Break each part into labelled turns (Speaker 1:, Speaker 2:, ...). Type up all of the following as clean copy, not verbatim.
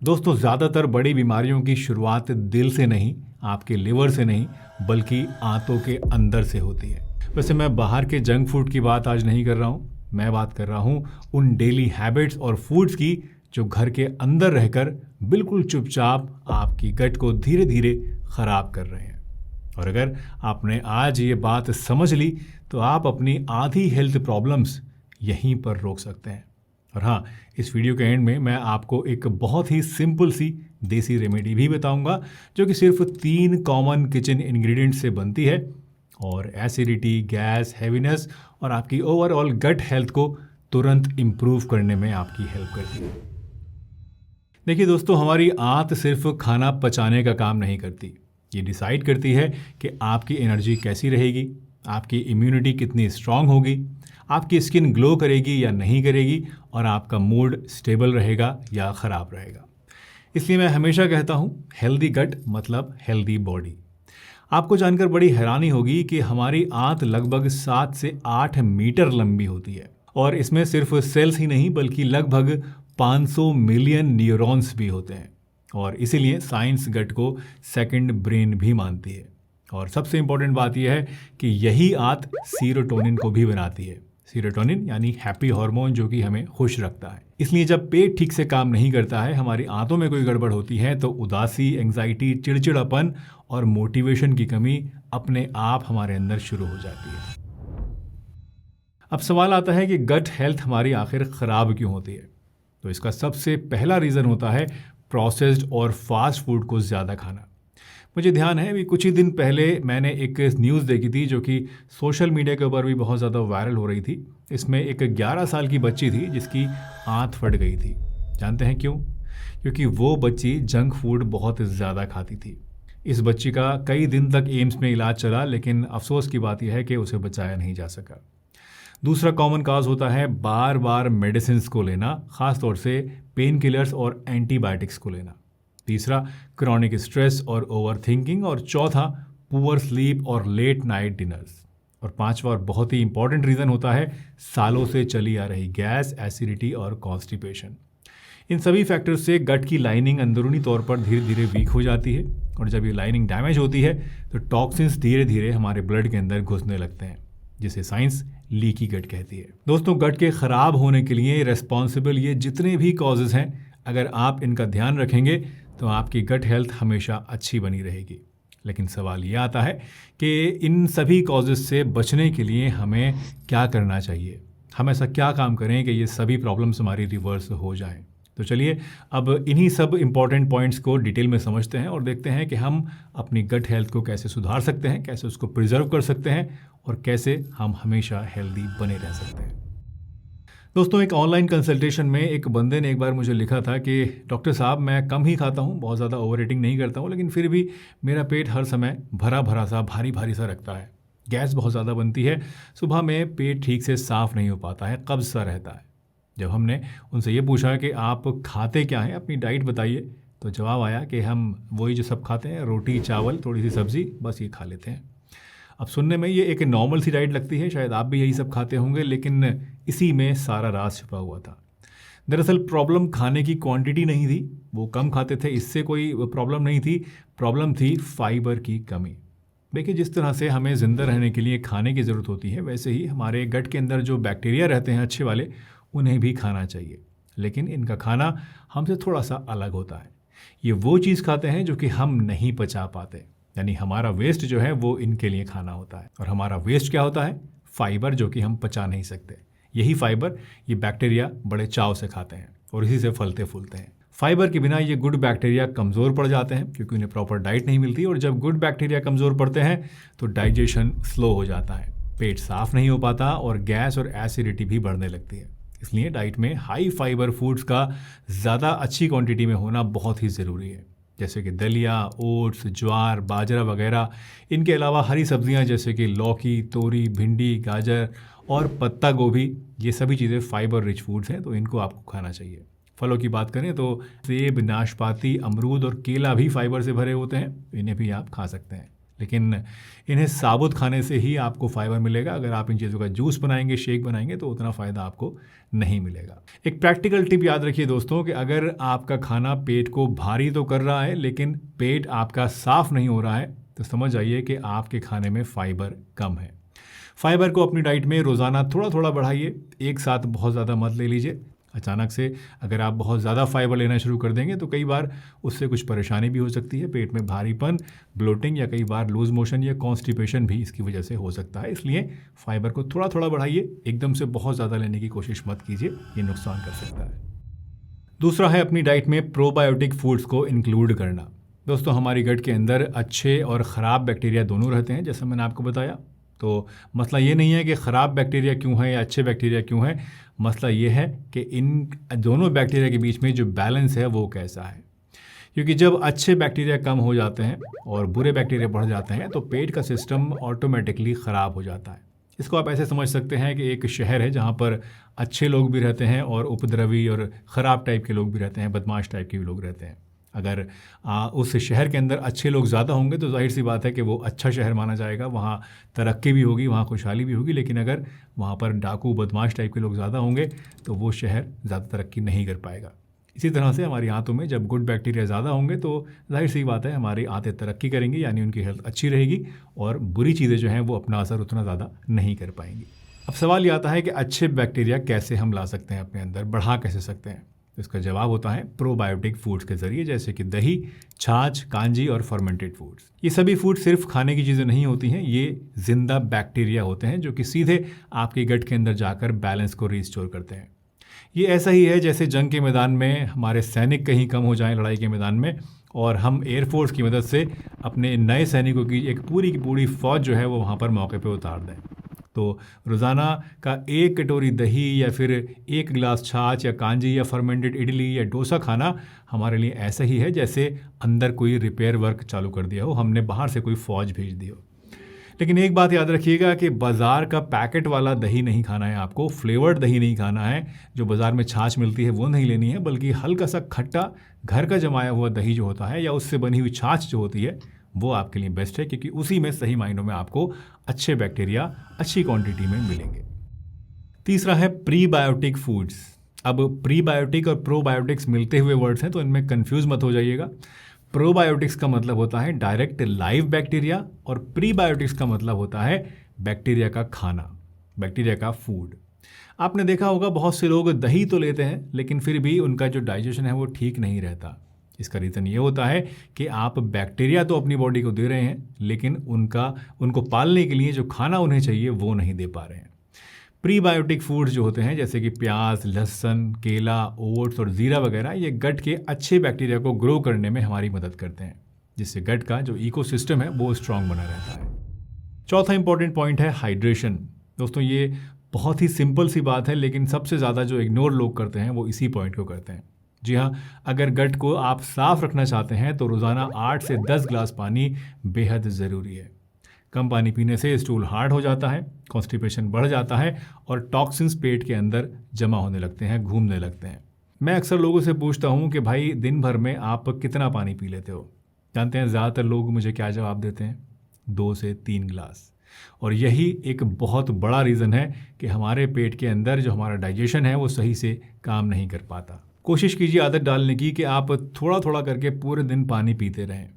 Speaker 1: दोस्तों, ज़्यादातर बड़ी बीमारियों की शुरुआत दिल से नहीं, आपके लिवर से नहीं, बल्कि आंतों के अंदर से होती है। वैसे मैं बाहर के जंक फूड की बात आज नहीं कर रहा हूँ। मैं बात कर रहा हूँ उन डेली हैबिट्स और फूड्स की जो घर के अंदर रहकर बिल्कुल चुपचाप आपकी गट को धीरे धीरे ख़राब कर रहे हैं। और अगर आपने आज ये बात समझ ली तो आप अपनी आधी हेल्थ प्रॉब्लम्स यहीं पर रोक सकते हैं। और हाँ, इस वीडियो के एंड में मैं आपको एक बहुत ही सिंपल सी देसी रेमेडी भी बताऊंगा जो कि सिर्फ 3 कॉमन किचन इंग्रेडिएंट्स से बनती है और एसिडिटी, गैस, हैवीनेस और आपकी ओवरऑल गट हेल्थ को तुरंत इम्प्रूव करने में आपकी हेल्प करती है। देखिए दोस्तों, हमारी आंत सिर्फ खाना पचाने का काम नहीं करती। ये डिसाइड करती है कि आपकी एनर्जी कैसी रहेगी, आपकी इम्यूनिटी कितनी स्ट्रांग होगी, आपकी स्किन ग्लो करेगी या नहीं करेगी और आपका मूड स्टेबल रहेगा या ख़राब रहेगा। इसलिए मैं हमेशा कहता हूँ, हेल्दी गट मतलब हेल्दी बॉडी। आपको जानकर बड़ी हैरानी होगी कि हमारी आंत लगभग 7 से 8 मीटर लंबी होती है और इसमें सिर्फ सेल्स ही नहीं बल्कि लगभग 500 मिलियन न्यूरॉन्स भी होते हैं। और इसीलिए साइंस गट को सेकंड ब्रेन भी मानती है। और सबसे इम्पोर्टेंट बात यह है कि यही आंत सीरोटोनिन को भी बनाती है। सीरोटोनिन यानी हैप्पी हार्मोन जो कि हमें खुश रखता है। इसलिए जब पेट ठीक से काम नहीं करता है, हमारी आंतों में कोई गड़बड़ होती है तो उदासी, एंग्जाइटी, चिड़चिड़ापन और मोटिवेशन की कमी अपने आप हमारे अंदर शुरू हो जाती है। अब सवाल आता है कि गट हेल्थ हमारी आखिर ख़राब क्यों होती है? तो इसका सबसे पहला रीज़न होता है प्रोसेस्ड और फास्ट फूड को ज़्यादा खाना। मुझे ध्यान है अभी कुछ ही दिन पहले मैंने एक न्यूज़ देखी थी जो कि सोशल मीडिया के ऊपर भी बहुत ज़्यादा वायरल हो रही थी। इसमें एक 11 साल की बच्ची थी जिसकी आंत फट गई थी। जानते हैं क्यों? क्योंकि वो बच्ची जंक फूड बहुत ज़्यादा खाती थी। इस बच्ची का कई दिन तक एम्स में इलाज चला, लेकिन अफसोस की बात यह है कि उसे बचाया नहीं जा सका। दूसरा कॉमन काज होता है बार बार मेडिसिन को लेना, ख़ासतौर से पेन किलर्स और एंटीबायोटिक्स को लेना। तीसरा क्रॉनिक स्ट्रेस और ओवर थिंकिंग। और चौथा पुअर स्लीप और लेट नाइट डिनर्स। और पांचवा और बहुत ही इंपॉर्टेंट रीज़न होता है सालों से चली आ रही गैस, एसिडिटी और कॉन्स्टिपेशन। इन सभी फैक्टर्स से गट की लाइनिंग अंदरूनी तौर पर धीरे धीरे वीक हो जाती है और जब ये लाइनिंग डैमेज होती है तो टॉक्सिन्स धीरे धीरे हमारे ब्लड के अंदर घुसने लगते हैं, जिसे साइंस लीकी गट कहती है। दोस्तों, गट के ख़राब होने के लिए रेस्पॉन्सिबल ये जितने भी कॉजेज़ हैं, अगर आप इनका ध्यान रखेंगे तो आपकी गट हेल्थ हमेशा अच्छी बनी रहेगी। लेकिन सवाल ये आता है कि इन सभी कॉजेज़ से बचने के लिए हमें क्या करना चाहिए? हम ऐसा क्या काम करें कि ये सभी प्रॉब्लम्स हमारी रिवर्स हो जाएं? तो चलिए अब इन्हीं सब इम्पॉर्टेंट पॉइंट्स को डिटेल में समझते हैं और देखते हैं कि हम अपनी गट हेल्थ को कैसे सुधार सकते हैं, कैसे उसको प्रिजर्व कर सकते हैं और कैसे हम हमेशा हेल्दी बने रह सकते हैं। दोस्तों, एक ऑनलाइन कंसल्टेशन में एक बंदे ने एक बार मुझे लिखा था कि डॉक्टर साहब, मैं कम ही खाता हूँ, बहुत ज़्यादा ओवर ईटिंग नहीं करता हूँ, लेकिन फिर भी मेरा पेट हर समय भरा भरा सा, भारी भारी सा रखता है। गैस बहुत ज़्यादा बनती है, सुबह में पेट ठीक से साफ़ नहीं हो पाता है, कब्ज़ सा रहता है। जब हमने उनसे ये पूछा कि आप खाते क्या हैं, अपनी डाइट बताइए, तो जवाब आया कि हम वही जो सब खाते हैं, रोटी, चावल, थोड़ी सी सब्ज़ी, बस ये खा लेते हैं। अब सुनने में ये एक नॉर्मल सी डाइट लगती है, शायद आप भी यही सब खाते होंगे, लेकिन इसी में सारा राज छुपा हुआ था। दरअसल प्रॉब्लम खाने की क्वांटिटी नहीं थी, वो कम खाते थे, इससे कोई प्रॉब्लम नहीं थी। प्रॉब्लम थी फाइबर की कमी। देखिए, जिस तरह से हमें ज़िंदा रहने के लिए खाने की ज़रूरत होती है, वैसे ही हमारे गट के अंदर जो बैक्टीरिया रहते हैं अच्छे वाले, उन्हें भी खाना चाहिए। लेकिन इनका खाना हमसे थोड़ा सा अलग होता है। ये वो चीज़ खाते हैं जो कि हम नहीं पचा पाते, यानी हमारा वेस्ट जो है वो इनके लिए खाना होता है। और हमारा वेस्ट क्या होता है? फाइबर, जो कि हम पचा नहीं सकते। यही फाइबर ये बैक्टीरिया बड़े चाव से खाते हैं और इसी से फलते फूलते हैं। फाइबर के बिना ये गुड बैक्टीरिया कमज़ोर पड़ जाते हैं क्योंकि उन्हें प्रॉपर डाइट नहीं मिलती, और जब गुड बैक्टीरिया कमज़ोर पड़ते हैं तो डाइजेशन स्लो हो जाता है, पेट साफ नहीं हो पाता और गैस और एसिडिटी भी बढ़ने लगती है। इसलिए डाइट में हाई फाइबर फूड्स का ज़्यादा अच्छी क्वांटिटी में होना बहुत ही ज़रूरी है, जैसे कि दलिया, ओट्स, ज्वार, बाजरा वगैरह। इनके अलावा हरी सब्जियां जैसे कि लौकी, तोरी, भिंडी, गाजर और पत्ता गोभी, ये सभी चीज़ें फाइबर रिच फूड्स हैं, तो इनको आपको खाना चाहिए। फलों की बात करें तो सेब, नाशपाती, अमरूद और केला भी फाइबर से भरे होते हैं, इन्हें भी आप खा सकते हैं। लेकिन इन्हें साबुत खाने से ही आपको फाइबर मिलेगा। अगर आप इन चीज़ों का जूस बनाएंगे, शेक बनाएंगे, तो उतना फ़ायदा आपको नहीं मिलेगा। एक प्रैक्टिकल टिप याद रखिए दोस्तों कि अगर आपका खाना पेट को भारी तो कर रहा है लेकिन पेट आपका साफ नहीं हो रहा है, तो समझ जाइए कि आपके खाने में फाइबर कम है। फाइबर को अपनी डाइट में रोज़ाना थोड़ा थोड़ा बढ़ाइए, एक साथ बहुत ज़्यादा मत ले लीजिए। अचानक से अगर आप बहुत ज़्यादा फाइबर लेना शुरू कर देंगे तो कई बार उससे कुछ परेशानी भी हो सकती है। पेट में भारीपन, ब्लोटिंग या कई बार लूज मोशन या कॉन्स्टिपेशन भी इसकी वजह से हो सकता है। इसलिए फाइबर को थोड़ा थोड़ा बढ़ाइए, एकदम से बहुत ज़्यादा लेने की कोशिश मत कीजिए, ये नुकसान कर सकता है। दूसरा है अपनी डाइट में प्रोबायोटिक फूड्स को इंक्लूड करना। दोस्तों, हमारी गट के अंदर अच्छे और ख़राब बैक्टीरिया दोनों रहते हैं, जैसा मैंने आपको बताया। तो मसला ये नहीं है कि ख़राब बैक्टीरिया क्यों है या अच्छे बैक्टीरिया क्यों है, मसला ये है कि इन दोनों बैक्टीरिया के बीच में जो बैलेंस है वो कैसा है। क्योंकि जब अच्छे बैक्टीरिया कम हो जाते हैं और बुरे बैक्टीरिया बढ़ जाते हैं तो पेट का सिस्टम ऑटोमेटिकली ख़राब हो जाता है। इसको आप ऐसे समझ सकते हैं कि एक शहर है जहाँ पर अच्छे लोग भी रहते हैं और उपद्रवी और ख़राब टाइप के लोग भी रहते हैं, बदमाश टाइप के भी लोग रहते हैं। अगर उस शहर के अंदर अच्छे लोग ज़्यादा होंगे तो जाहिर सी बात है कि वो अच्छा शहर माना जाएगा, वहाँ तरक्की भी होगी, वहाँ खुशहाली भी होगी। लेकिन अगर वहाँ पर डाकू बदमाश टाइप के लोग ज़्यादा होंगे तो वो शहर ज़्यादा तरक्की नहीं कर पाएगा। इसी तरह से हमारी आंतों में जब गुड बैक्टीरिया ज़्यादा होंगे तो जाहिर सी बात है हमारी आंतें तरक्की करेंगी, यानी उनकी हेल्थ अच्छी रहेगी और बुरी चीज़ें जो हैं वो अपना असर उतना ज़्यादा नहीं कर पाएंगी। अब सवाल ये आता है कि अच्छे बैक्टीरिया कैसे हम ला सकते हैं अपने अंदर, बढ़ा कैसे सकते हैं। तो इसका जवाब होता है प्रोबायोटिक फूड्स के ज़रिए, जैसे कि दही, छाछ, कांजी और फर्मेंटेड फूड्स। ये सभी फूड सिर्फ खाने की चीज़ें नहीं होती हैं, ये जिंदा बैक्टीरिया होते हैं जो कि सीधे आपके गट के अंदर जाकर बैलेंस को रिस्टोर करते हैं। ये ऐसा ही है जैसे जंग के मैदान में हमारे सैनिक कहीं कम हो जाएं लड़ाई के मैदान में और हम एयरफोर्स की मदद से अपने नए सैनिकों की एक पूरी की पूरी फ़ौज जो है वो वहाँ पर मौके पे उतार दें। तो रोज़ाना का एक कटोरी दही या फिर एक गिलास छाछ या कांजी या फर्मेंटेड इडली या डोसा खाना हमारे लिए ऐसा ही है जैसे अंदर कोई रिपेयर वर्क चालू कर दिया हो, हमने बाहर से कोई फ़ौज भेज दी हो। लेकिन एक बात याद रखिएगा कि बाज़ार का पैकेट वाला दही नहीं खाना है आपको, फ्लेवर्ड दही नहीं खाना है, जो बाज़ार में छाछ मिलती है वो नहीं लेनी है, बल्कि हल्का सा खट्टा घर का जमाया हुआ दही जो होता है या उससे बनी हुई छाछ जो होती है वो आपके लिए बेस्ट है, क्योंकि उसी में सही मायनों में आपको अच्छे बैक्टीरिया अच्छी क्वांटिटी में मिलेंगे। तीसरा है प्रीबायोटिक फूड्स। अब प्रीबायोटिक और प्रोबायोटिक्स मिलते हुए वर्ड्स हैं तो इनमें कंफ्यूज मत हो जाइएगा। प्रोबायोटिक्स का मतलब होता है डायरेक्ट लाइव बैक्टीरिया और प्रीबायोटिक्स का मतलब होता है बैक्टीरिया का खाना, बैक्टीरिया का फूड। आपने देखा होगा बहुत से लोग दही तो लेते हैं लेकिन फिर भी उनका जो डाइजेशन है वो ठीक नहीं रहता। इसका रीज़न ये होता है कि आप बैक्टीरिया तो अपनी बॉडी को दे रहे हैं लेकिन उनको पालने के लिए जो खाना उन्हें चाहिए वो नहीं दे पा रहे हैं। प्रीबायोटिक फूड्स जो होते हैं जैसे कि प्याज, लहसुन, केला, ओट्स और ज़ीरा वगैरह, ये गट के अच्छे बैक्टीरिया को ग्रो करने में हमारी मदद करते हैं, जिससे गट का जो इकोसिस्टम है वो स्ट्रांग बना रहता है। चौथा इंपॉर्टेंट पॉइंट है हाइड्रेशन। दोस्तों, ये बहुत ही सिंपल सी बात है लेकिन सबसे ज़्यादा जो इग्नोर लोग करते हैं वो इसी पॉइंट को करते हैं। जी हाँ, अगर गट को आप साफ रखना चाहते हैं तो रोज़ाना 8 से 10 गिलास पानी बेहद ज़रूरी है। कम पानी पीने से स्टूल हार्ड हो जाता है, कॉन्स्टिपेशन बढ़ जाता है और टॉक्सिन्स पेट के अंदर जमा होने लगते हैं, घूमने लगते हैं। मैं अक्सर लोगों से पूछता हूँ कि भाई दिन भर में आप कितना पानी पी लेते हो? जानते हैं ज़्यादातर लोग मुझे क्या जवाब देते हैं? 2 से 3 गिलास। और यही एक बहुत बड़ा रीज़न है कि हमारे पेट के अंदर जो हमारा डाइजेशन है वो सही से काम नहीं कर पाता। कोशिश कीजिए आदत डालने की कि आप थोड़ा थोड़ा करके पूरे दिन पानी पीते रहें।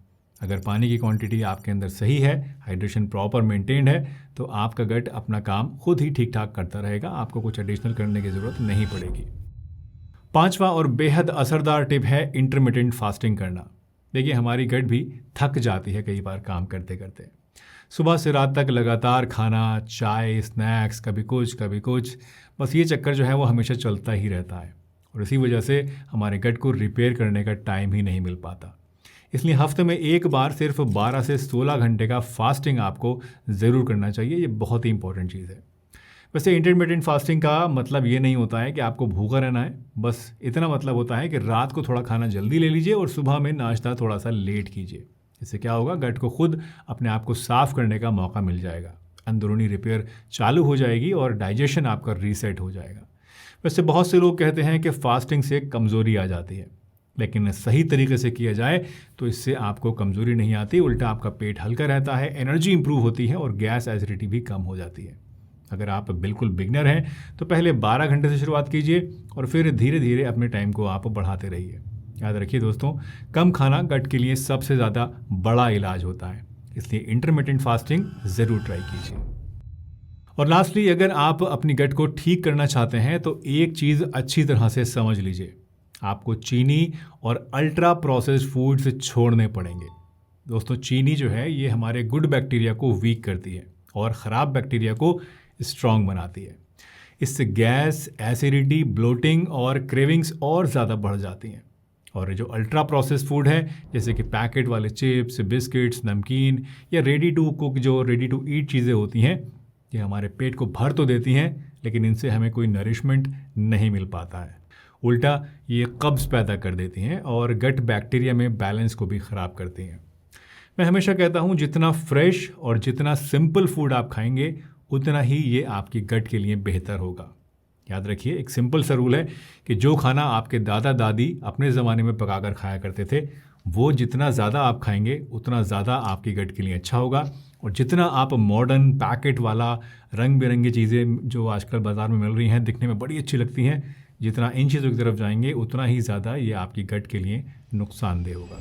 Speaker 1: अगर पानी की क्वांटिटी आपके अंदर सही है, हाइड्रेशन प्रॉपर मेंटेन्ड है, तो आपका गट अपना काम खुद ही ठीक ठाक करता रहेगा, आपको कुछ एडिशनल करने की ज़रूरत नहीं पड़ेगी। पांचवा और बेहद असरदार टिप है इंटरमिटेंट फास्टिंग करना। देखिए, हमारी गट भी थक जाती है कई बार काम करते करते। सुबह से रात तक लगातार खाना, चाय, स्नैक्स, कभी कुछ, बस ये चक्कर जो है वो हमेशा चलता ही रहता है और इसी वजह से हमारे गट को रिपेयर करने का टाइम ही नहीं मिल पाता। इसलिए हफ्ते में एक बार सिर्फ 12 से 16 घंटे का फास्टिंग आपको ज़रूर करना चाहिए। ये बहुत ही इंपॉर्टेंट चीज़ है। वैसे इंटरमिटेंट फास्टिंग का मतलब ये नहीं होता है कि आपको भूखा रहना है, बस इतना मतलब होता है कि रात को थोड़ा खाना जल्दी ले लीजिए और सुबह में नाश्ता थोड़ा सा लेट कीजिए। इससे क्या होगा, गट को खुद अपने आप को साफ करने का मौका मिल जाएगा, अंदरूनी रिपेयर चालू हो जाएगी और डाइजेशन आपका रीसेट हो जाएगा। वैसे बहुत से लोग कहते हैं कि फास्टिंग से कमज़ोरी आ जाती है। लेकिन सही तरीके से किया जाए तो इससे आपको कमज़ोरी नहीं आती, उल्टा आपका पेट हल्का रहता है, एनर्जी इंप्रूव होती है और गैस एसिडिटी भी कम हो जाती है। अगर आप बिल्कुल बिगनर हैं तो पहले 12 घंटे से शुरुआत कीजिए और फिर धीरे धीरे अपने टाइम को आप बढ़ाते रहिए। याद रखिए दोस्तों, कम खाना गट के लिए सबसे ज़्यादा बड़ा इलाज होता है, इसलिए इंटरमिटेंट फास्टिंग ज़रूर ट्राई कीजिए। और लास्टली, अगर आप अपनी गट को ठीक करना चाहते हैं तो एक चीज़ अच्छी तरह से समझ लीजिए, आपको चीनी और अल्ट्रा प्रोसेस्ड फूड्स छोड़ने पड़ेंगे। दोस्तों, चीनी जो है ये हमारे गुड बैक्टीरिया को वीक करती है और ख़राब बैक्टीरिया को स्ट्रॉन्ग बनाती है। इससे गैस, एसिडिटी, ब्लोटिंग और क्रेविंग्स और ज़्यादा बढ़ जाती हैं। और जो अल्ट्रा प्रोसेस्ड फूड है, जैसे कि पैकेट वाले चिप्स, बिस्किट्स, नमकीन या रेडी टू कुक, जो रेडी टू ईट चीज़ें होती हैं, ये हमारे पेट को भर तो देती हैं लेकिन इनसे हमें कोई नरिशमेंट नहीं मिल पाता है। उल्टा ये कब्ज़ पैदा कर देती हैं और गट बैक्टीरिया में बैलेंस को भी ख़राब करती हैं। मैं हमेशा कहता हूँ, जितना फ्रेश और जितना सिंपल फूड आप खाएंगे उतना ही ये आपकी गट के लिए बेहतर होगा। याद रखिए, एक सिंपल सा रूल है कि जो खाना आपके दादा दादी अपने ज़माने में पकाकर खाया करते थे, वो जितना ज़्यादा आप खाएंगे उतना ज़्यादा आपकी गट के लिए अच्छा होगा। और जितना आप मॉडर्न पैकेट वाला रंग बिरंगी चीज़ें जो आजकल बाज़ार में मिल रही हैं, दिखने में बड़ी अच्छी लगती हैं, जितना इन चीज़ों की तरफ जाएंगे उतना ही ज़्यादा ये आपकी गट के लिए नुकसानदेह होगा।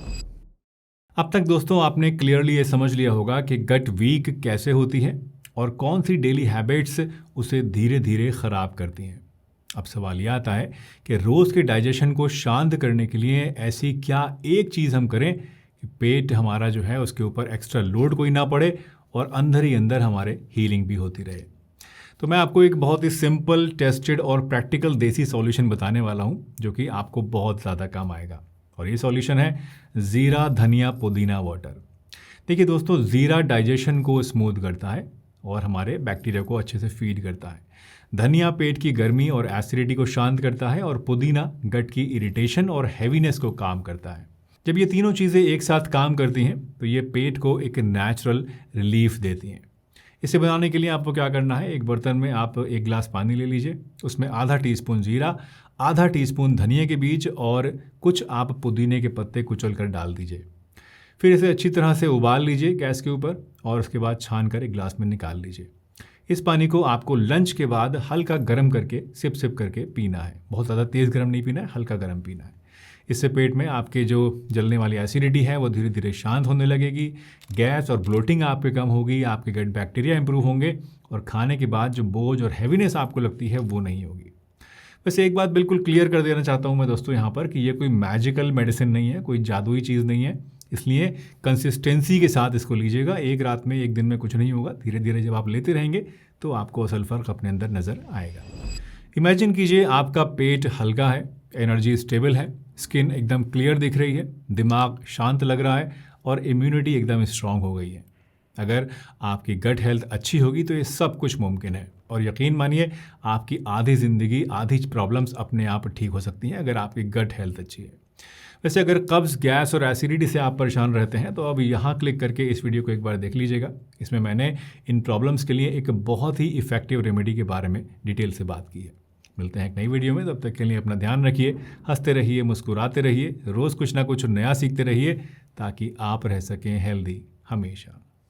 Speaker 1: अब तक दोस्तों आपने क्लियरली ये समझ लिया होगा कि गट वीक कैसे होती है और कौन सी डेली हैबिट्स उसे धीरे धीरे ख़राब करती हैं। अब सवाल यह आता है कि रोज़ के डाइजेशन को शांत करने के लिए ऐसी क्या एक चीज़ हम करें कि पेट हमारा जो है उसके ऊपर एक्स्ट्रा लोड कोई ना पड़े और अंदर ही अंदर हमारे हीलिंग भी होती रहे। तो मैं आपको एक बहुत ही सिंपल, टेस्टेड और प्रैक्टिकल देसी सॉल्यूशन बताने वाला हूँ जो कि आपको बहुत ज़्यादा काम आएगा। और ये सॉल्यूशन है ज़ीरा धनिया पुदीना वाटर। देखिए दोस्तों, ज़ीरा डाइजेशन को स्मूथ करता है और हमारे बैक्टीरिया को अच्छे से फीड करता है। धनिया पेट की गर्मी और एसिडिटी को शांत करता है और पुदीना गट की इरिटेशन और हैवीनेस को काम करता है। जब ये तीनों चीज़ें एक साथ काम करती हैं तो ये पेट को एक नेचुरल रिलीफ देती हैं। इसे बनाने के लिए आपको क्या करना है, एक बर्तन में आप 1 गिलास पानी ले लीजिए, उसमें आधा टीस्पून जीरा, आधा टीस्पून धनिया के बीज और कुछ आप पुदीने के पत्ते कुचल कर डाल दीजिए। फिर इसे अच्छी तरह से उबाल लीजिए गैस के ऊपर और उसके बाद छान कर एक गिलास में निकाल लीजिए। इस पानी को आपको लंच के बाद हल्का गर्म करके सिप सिप करके पीना है। बहुत ज़्यादा तेज़ गर्म नहीं पीना है, हल्का गर्म पीना है। इससे पेट में आपके जो जलने वाली एसिडिटी है वो धीरे धीरे शांत होने लगेगी, गैस और ब्लोटिंग आपके कम होगी, आपके गट बैक्टीरिया इंप्रूव होंगे और खाने के बाद जो बोझ और हैवीनेस आपको लगती है वो नहीं होगी। वैसे एक बात बिल्कुल क्लियर कर देना चाहता हूँ मैं दोस्तों यहाँ पर कि ये कोई मैजिकल मेडिसिन नहीं है, कोई जादुई चीज़ नहीं है, इसलिए कंसिस्टेंसी के साथ इसको लीजिएगा। एक रात में, एक दिन में कुछ नहीं होगा, धीरे धीरे जब आप लेते रहेंगे तो आपको असल फ़र्क अपने अंदर नज़र आएगा। इमेजिन कीजिए आपका पेट हल्का है, एनर्जी स्टेबल है, स्किन एकदम क्लियर दिख रही है, दिमाग शांत लग रहा है और इम्यूनिटी एकदम स्ट्रांग हो गई है। अगर आपकी गट हेल्थ अच्छी होगी तो ये सब कुछ मुमकिन है और यकीन मानिए आपकी आधी ज़िंदगी, आधी प्रॉब्लम्स अपने आप ठीक हो सकती हैं अगर आपकी गट हेल्थ अच्छी है। वैसे अगर कब्ज़, गैस और एसिडिटी से आप परेशान रहते हैं तो अब यहाँ क्लिक करके इस वीडियो को एक बार देख लीजिएगा। इसमें मैंने इन प्रॉब्लम्स के लिए एक बहुत ही इफ़ेक्टिव रेमेडी के बारे में डिटेल से बात की है। मिलते हैं एक नई वीडियो में, तब तक के लिए अपना ध्यान रखिए, हंसते रहिए, मुस्कुराते रहिए, रोज़ कुछ ना कुछ नया सीखते रहिए ताकि आप रह सकें हेल्दी हमेशा।